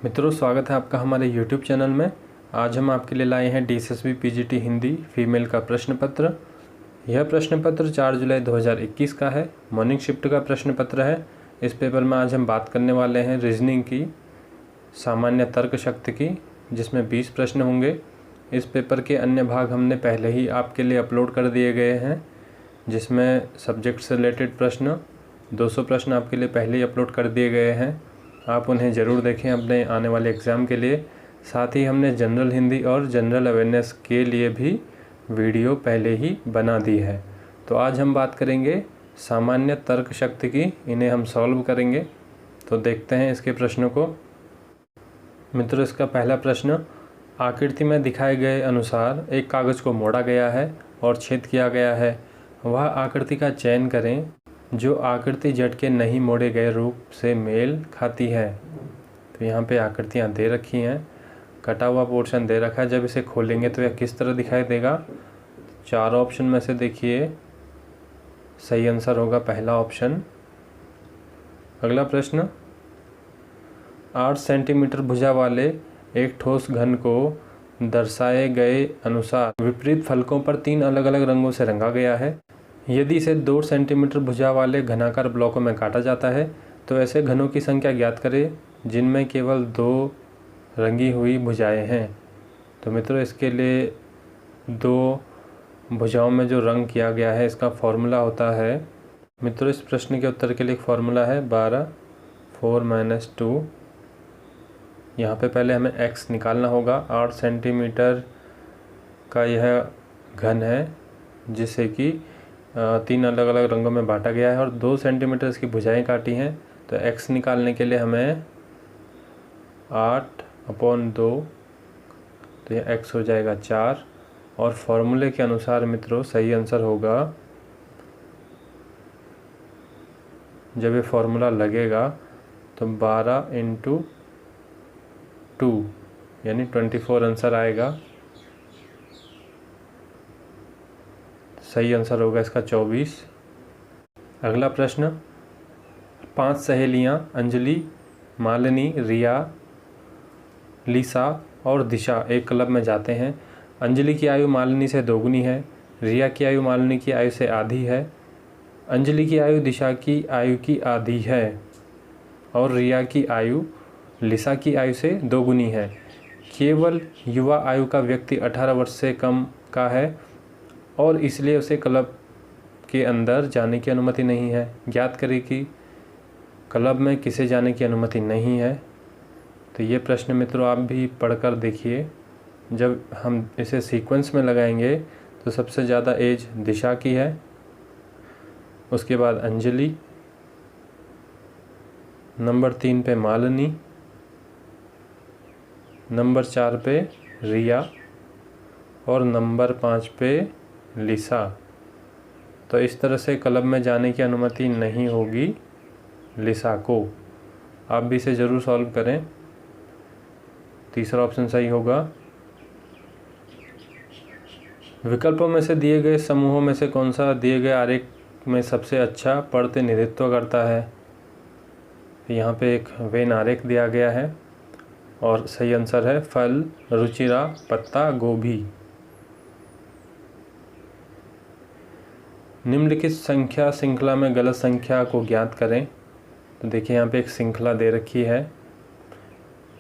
मित्रों, स्वागत है आपका हमारे YouTube चैनल में। आज हम आपके लिए लाए हैं DSSB PGT हिंदी फीमेल का प्रश्न पत्र। यह प्रश्न पत्र 4 जुलाई 2021 का है। मॉर्निंग शिफ्ट का प्रश्न पत्र है। इस पेपर में आज हम बात करने वाले हैं रीजनिंग की, सामान्य तर्क शक्ति की, जिसमें 20 प्रश्न होंगे। इस पेपर के अन्य भाग हमने पहले ही आपके लिए अपलोड कर दिए गए हैं, जिसमें सब्जेक्ट से रिलेटेड प्रश्न 200 प्रश्न आपके लिए पहले ही अपलोड कर दिए गए हैं। आप उन्हें ज़रूर देखें अपने आने वाले एग्ज़ाम के लिए। साथ ही हमने जनरल हिंदी और जनरल अवेयरनेस के लिए भी वीडियो पहले ही बना दी है। तो आज हम बात करेंगे सामान्य तर्क शक्ति की। इन्हें हम सॉल्व करेंगे। तो देखते हैं इसके प्रश्नों को। मित्रों, इसका पहला प्रश्न, आकृति में दिखाए गए अनुसार एक कागज़ को मोड़ा गया है और छेद किया गया है। वह आकृति का चयन करें जो आकृति जट के नहीं मोड़े गए रूप से मेल खाती है। तो यहाँ पे आकृतियाँ दे रखी हैं, कटा हुआ पोर्शन दे रखा है। जब इसे खोलेंगे तो यह किस तरह दिखाई देगा? 4 ऑप्शन में से देखिए सही आंसर होगा पहला ऑप्शन। अगला प्रश्न, 8 सेंटीमीटर भुजा वाले एक ठोस घन को दर्शाए गए अनुसार विपरीत फलकों पर 3 अलग अलग रंगों से रंगा गया है। यदि इसे 2 सेंटीमीटर भुजा वाले घनाकार ब्लॉकों में काटा जाता है तो ऐसे घनों की संख्या ज्ञात करें जिनमें केवल 2 रंगी हुई भुजाएं हैं। तो मित्रों, इसके लिए 2 भुजाओं में जो रंग किया गया है इसका फॉर्मूला होता है। मित्रों, इस प्रश्न के उत्तर के लिए एक फॉर्मूला है 12 4 - 2। यहाँ पे पहले हमें x निकालना होगा। 8 सेंटीमीटर का यह घन है जिसे कि 3 अलग अलग रंगों में बांटा गया है और 2 सेंटीमीटर इसकी भुजाएं काटी हैं। तो x निकालने के लिए हमें 8/2, तो यह x हो जाएगा 4। और फॉर्मूले के अनुसार मित्रों सही आंसर होगा, जब ये फॉर्मूला लगेगा तो 12 × 2 यानी 24 आंसर आएगा। सही आंसर होगा इसका 24। अगला प्रश्न, 5 सहेलियां अंजलि, मालिनी, रिया, लिसा और दिशा एक क्लब में जाते हैं। अंजलि की आयु मालिनी से 2 गुनी है। रिया की आयु मालिनी की आयु से आधी है। अंजलि की आयु दिशा की आयु की आधी है और रिया की आयु लिसा की आयु से 2 गुनी है। केवल युवा आयु का व्यक्ति 18 वर्ष से कम का है और इसलिए उसे क्लब के अंदर जाने की अनुमति नहीं है। ज्ञात करें कि क्लब में किसे जाने की अनुमति नहीं है। तो ये प्रश्न मित्रों आप भी पढ़कर देखिए। जब हम इसे सीक्वेंस में लगाएंगे तो सबसे ज़्यादा एज दिशा की है, उसके बाद अंजलि, नंबर 3 पे मालिनी, नंबर 4 पे रिया और नंबर 5 पे लिसा। तो इस तरह से क्लब में जाने की अनुमति नहीं होगी लिसा को। आप भी इसे ज़रूर सॉल्व करें। तीसरा ऑप्शन सही होगा। विकल्पों में से दिए गए समूहों में से कौन सा दिए गए आरेख में सबसे अच्छा प्रतिनिधित्व करता है? यहाँ पे एक वेन आरेख दिया गया है और सही आंसर है फल, रुचिरा, पत्ता गोभी। निम्नलिखित संख्या श्रृंखला में गलत संख्या को ज्ञात करें। तो देखिए यहाँ पे एक श्रृंखला दे रखी है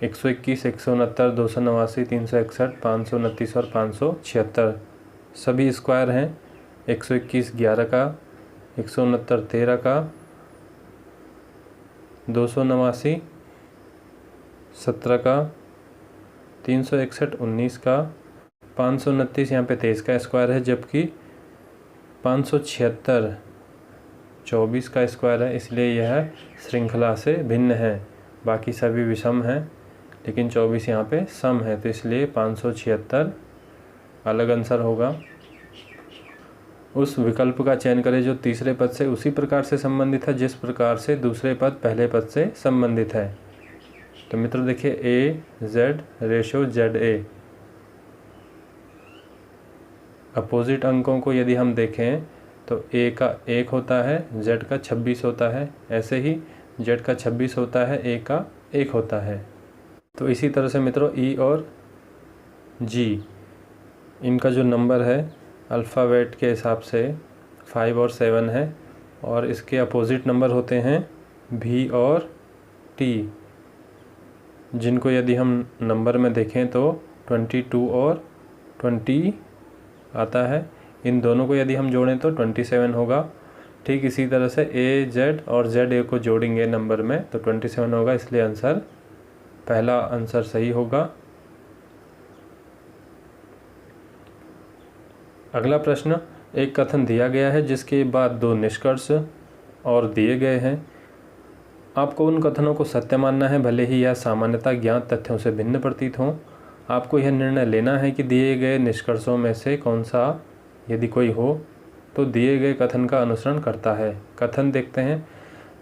121, 169, 289, 361, 529 और 576। सभी स्क्वायर हैं। 121 11 का, 169 13 का, 289 17 का, 361 19 का, 529 यहाँ पे 23 का स्क्वायर है, जबकि 576 24 का स्क्वायर है। इसलिए यह श्रृंखला से भिन्न है। बाकी सभी विषम हैं लेकिन 24 यहाँ पे सम है, तो इसलिए 576 अलग आंसर होगा। उस विकल्प का चयन करें जो तीसरे पद से उसी प्रकार से संबंधित है जिस प्रकार से दूसरे पद पहले पद से संबंधित है। तो मित्रों देखिए AZ रेशो ZA। अपोजिट अंकों को यदि हम देखें तो A का 1 होता है, Z का 26 होता है। ऐसे ही Z का 26 होता है, A का 1 होता है। तो इसी तरह से मित्रों ई और जी, इनका जो नंबर है अल्फ़ाबेट के हिसाब से 5 और 7 है, और इसके अपोजिट नंबर होते हैं भी और टी, जिनको यदि हम नंबर में देखें तो 22 और 20 आता है। इन दोनों को यदि हम जोड़ें तो 27 होगा। ठीक इसी तरह से ए जेड और जेड ए को जोड़ेंगे नंबर में तो 27 होगा, इसलिए आंसर पहला आंसर सही होगा। अगला प्रश्न, एक कथन दिया गया है जिसके बाद दो निष्कर्ष और दिए गए हैं। आपको उन कथनों को सत्य मानना है भले ही यह सामान्यतः ज्ञात तथ्यों से भिन्न प्रतीत हों। आपको यह निर्णय लेना है कि दिए गए निष्कर्षों में से कौन सा, यदि कोई हो तो दिए गए कथन का अनुसरण करता है। कथन देखते हैं।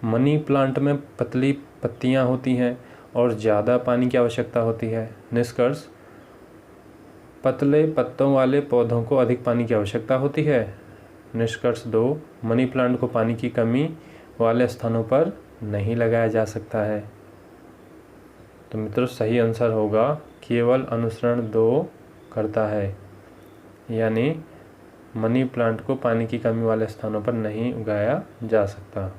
मनी प्लांट में पतली पत्तियां होती हैं और ज़्यादा पानी की आवश्यकता होती है। निष्कर्ष, पतले पत्तों वाले पौधों को अधिक पानी की आवश्यकता होती है। निष्कर्ष 2, मनी प्लांट को पानी की कमी वाले स्थानों पर नहीं लगाया जा सकता है। तो मित्रों सही आंसर होगा केवल अनुसरण 2 करता है, यानी मनी प्लांट को पानी की कमी वाले स्थानों पर नहीं उगाया जा सकता।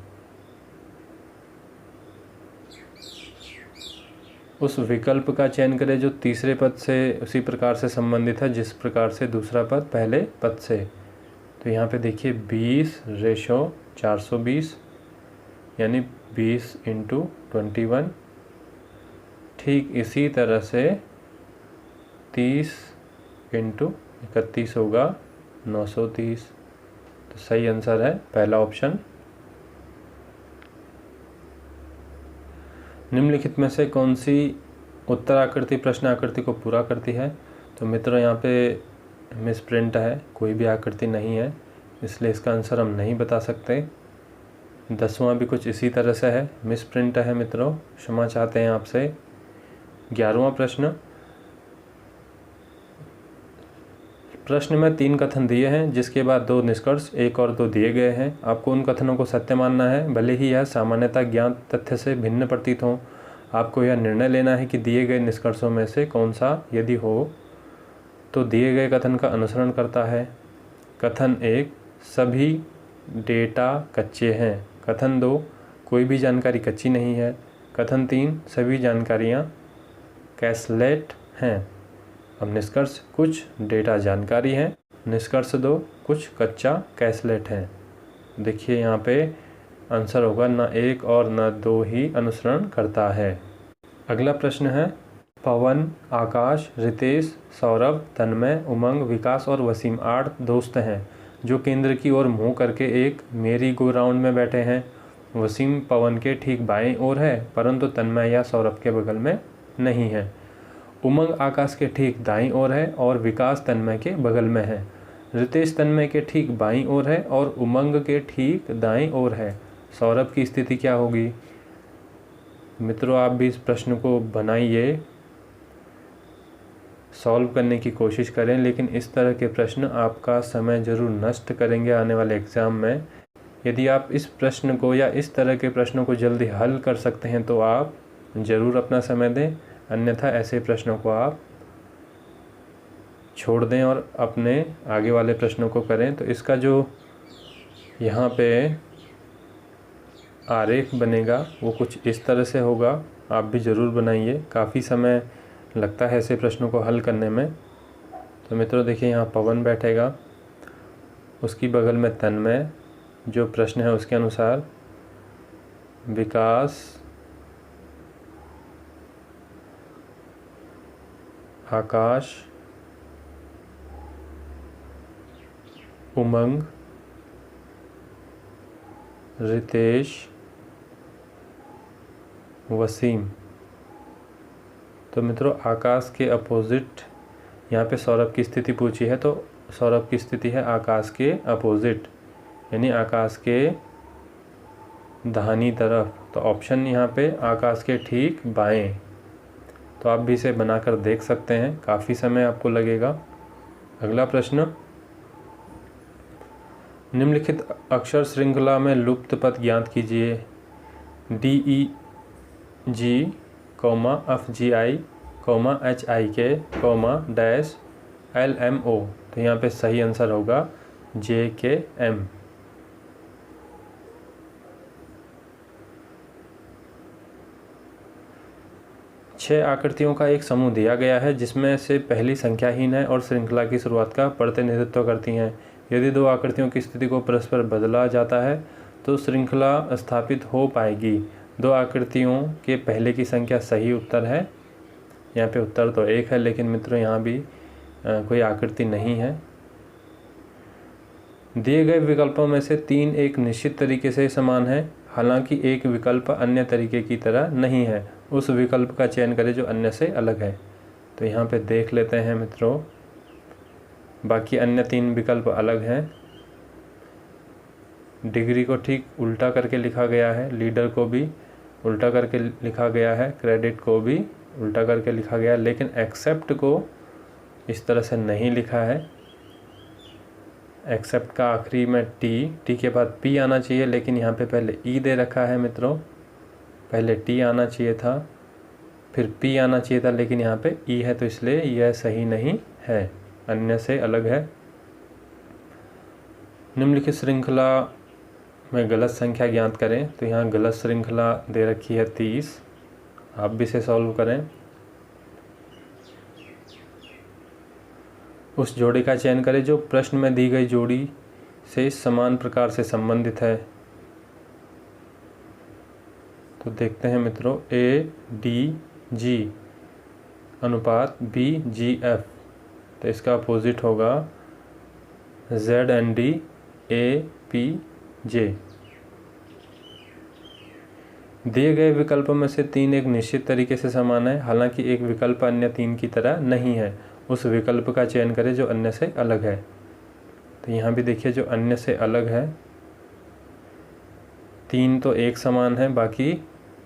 उस विकल्प का चयन करें जो तीसरे पद से उसी प्रकार से संबंधित है जिस प्रकार से दूसरा पद पहले पद से। तो यहाँ पे देखिए 20:420 यानी 20 × 21। ठीक इसी तरह से 30 × 31 होगा 930। तो सही आंसर है पहला ऑप्शन। निम्नलिखित में से कौन सी उत्तर आकृति प्रश्न आकृति को पूरा करती है। तो मित्रों यहाँ पे मिसप्रिंट है, कोई भी आकृति नहीं है, इसलिए इसका आंसर हम नहीं बता सकते। 10वां भी कुछ इसी तरह से है, मिसप्रिंट है मित्रों, क्षमा चाहते हैं आपसे। 11वां प्रश्न, प्रश्न में 3 कथन दिए हैं जिसके बाद 2 निष्कर्ष 1 और 2 दिए गए हैं। आपको उन कथनों को सत्य मानना है भले ही यह सामान्यतः ज्ञात तथ्य से भिन्न प्रतीत हों। आपको यह निर्णय लेना है कि दिए गए निष्कर्षों में से कौन सा, यदि हो तो दिए गए कथन का अनुसरण करता है। कथन 1, सभी डेटा कच्चे हैं। कथन 2, कोई भी जानकारी कच्ची नहीं है। कथन 3, सभी जानकारियाँ कैसलेट हैं। अब निष्कर्ष, कुछ डेटा जानकारी है। निष्कर्ष 2, कुछ कच्चा कैसलेट है। देखिए यहाँ पे आंसर होगा न 1 और न 2 ही अनुसरण करता है। अगला प्रश्न है, पवन, आकाश, रितेश, सौरभ, तन्मय, उमंग, विकास और वसीम 8 दोस्त हैं जो केंद्र की ओर मुँह करके एक मेरी गो राउंड में बैठे हैं। वसीम पवन के ठीक बाएं ओर है परंतु तन्मय या सौरभ के बगल में नहीं है। उमंग आकाश के ठीक दाईं ओर है और विकास तन्मय के बगल में है। रितेश तन्मय के ठीक बाईं ओर है और उमंग के ठीक दाईं ओर है। सौरभ की स्थिति क्या होगी। मित्रों आप भी इस प्रश्न को बनाइए, सॉल्व करने की कोशिश करें, लेकिन इस तरह के प्रश्न आपका समय जरूर नष्ट करेंगे आने वाले एग्ज़ाम में। यदि आप इस प्रश्न को या इस तरह के प्रश्नों को जल्दी हल कर सकते हैं तो आप ज़रूर अपना समय दें, अन्यथा ऐसे प्रश्नों को आप छोड़ दें और अपने आगे वाले प्रश्नों को करें। तो इसका जो यहाँ पे आरेख बनेगा वो कुछ इस तरह से होगा, आप भी ज़रूर बनाइए। काफ़ी समय लगता है ऐसे प्रश्नों को हल करने में। तो मित्रों देखिए यहाँ पवन बैठेगा, उसकी बगल में तन्मय, जो प्रश्न है उसके अनुसार विकास, आकाश, उमंग, रितेश, वसीम। तो मित्रों आकाश के अपोजिट यहाँ पे सौरभ की स्थिति पूछी है, तो सौरभ की स्थिति है आकाश के अपोजिट, यानी आकाश के दाहिनी तरफ। तो ऑप्शन यहाँ पे आकाश के ठीक बाएं। तो आप भी इसे बनाकर देख सकते हैं, काफ़ी समय आपको लगेगा। अगला प्रश्न, निम्नलिखित अक्षर श्रृंखला में लुप्त पद ज्ञात कीजिए। DEG, FGI, HIK, dash LMO। तो यहाँ पे सही आंसर होगा JKM। छह आकृतियों का एक समूह दिया गया है जिसमें से पहली संख्याहीन है और श्रृंखला की शुरुआत का प्रतिनिधित्व करती हैं। यदि दो आकृतियों की स्थिति को परस्पर बदला जाता है तो श्रृंखला स्थापित हो पाएगी। दो आकृतियों के पहले की संख्या सही उत्तर है। यहाँ पे उत्तर तो 1 है, लेकिन मित्रों यहाँ भी कोई आकृति नहीं है। दिए गए विकल्पों में से 3 एक निश्चित तरीके से समान है, हालांकि एक विकल्प अन्य तरीके की तरह नहीं है। उस विकल्प का चयन करें जो अन्य से अलग है। तो यहाँ पे देख लेते हैं मित्रों, बाकी अन्य 3 विकल्प अलग हैं। डिग्री को ठीक उल्टा करके लिखा गया है, लीडर को भी उल्टा करके लिखा गया है, क्रेडिट को भी उल्टा करके लिखा गया है, लेकिन एक्सेप्ट को इस तरह से नहीं लिखा है। एक्सेप्ट का आखिरी में टी के बाद पी आना चाहिए, लेकिन यहाँ पे पहले ई दे रखा है मित्रों। पहले टी आना चाहिए था, फिर पी आना चाहिए था, लेकिन यहाँ पे ई है, तो इसलिए यह सही नहीं है, अन्य से अलग है। निम्नलिखित श्रृंखला में गलत संख्या ज्ञात करें। तो यहाँ गलत श्रृंखला दे रखी है 30। आप भी इसे सॉल्व करें। उस जोड़ी का चयन करें जो प्रश्न में दी गई जोड़ी से समान प्रकार से संबंधित है। तो देखते हैं मित्रों, ADG अनुपात BGF, तो इसका अपोजिट होगा ZND APJ। दिए गए विकल्पों में से 3 एक निश्चित तरीके से समान है, हालांकि एक विकल्प अन्य 3 की तरह नहीं है। उस विकल्प का चयन करें जो अन्य से अलग है। तो यहाँ भी देखिए, जो अन्य से अलग है, 3 तो एक समान है, बाकी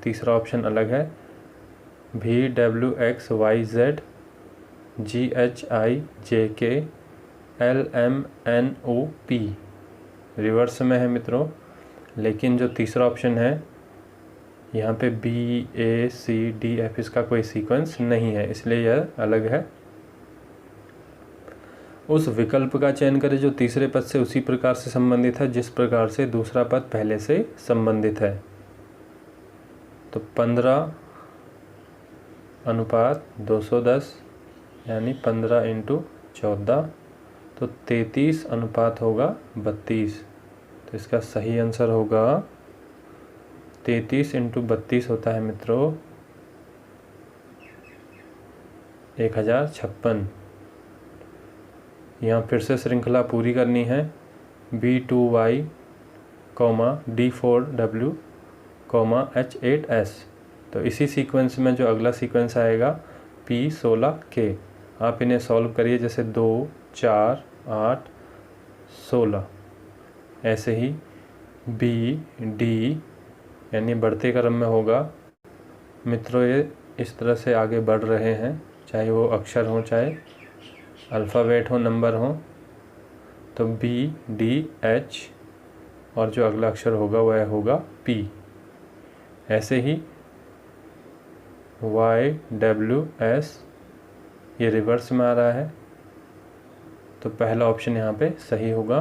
तीसरा ऑप्शन अलग है। VWXYZ GHIJK LMNOP रिवर्स में है मित्रों, लेकिन जो तीसरा ऑप्शन है यहाँ पे BACDF इसका कोई सीक्वेंस नहीं है, इसलिए यह अलग है। उस विकल्प का चयन करें जो तीसरे पद से उसी प्रकार से संबंधित है जिस प्रकार से दूसरा पद पहले से संबंधित है। तो 15 अनुपात 210 यानी 15 × 14, तो 33 अनुपात होगा 32। तो इसका सही आंसर होगा 33 × 32 होता है मित्रों 1056। यहाँ फिर से श्रृंखला पूरी करनी है। B2Y, D4W, H8S। तो इसी सीक्वेंस में जो अगला सीक्वेंस आएगा P16K। आप इन्हें सॉल्व करिए, जैसे 2, 4, 8, 16। ऐसे ही B, D यानी बढ़ते क्रम में होगा मित्रों। ये इस तरह से आगे बढ़ रहे हैं, चाहे वो अक्षर हो, चाहे अल्फ़ाबेट हो, नंबर हो। तो B, D, H और जो अगला अक्षर होगा वह होगा P। ऐसे ही Y, W, S ये रिवर्स में आ रहा है, तो पहला ऑप्शन यहाँ पे सही होगा।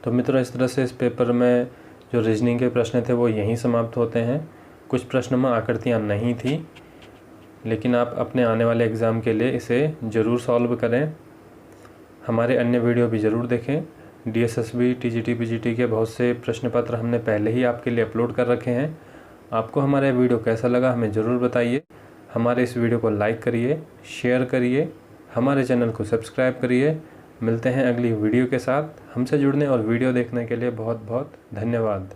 तो मित्रों, इस तरह से इस पेपर में जो रीजनिंग के प्रश्न थे वो यहीं समाप्त होते हैं। कुछ प्रश्न में आकृतियाँ नहीं थी, लेकिन आप अपने आने वाले एग्ज़ाम के लिए इसे ज़रूर सॉल्व करें। हमारे अन्य वीडियो भी ज़रूर देखें। DSSB, TGT, PGT के बहुत से प्रश्न पत्र हमने पहले ही आपके लिए अपलोड कर रखे हैं। आपको हमारा वीडियो कैसा लगा हमें ज़रूर बताइए। हमारे इस वीडियो को लाइक करिए, शेयर करिए, हमारे चैनल को सब्सक्राइब करिए। मिलते हैं अगली वीडियो के साथ। हमसे जुड़ने और वीडियो देखने के लिए बहुत बहुत धन्यवाद।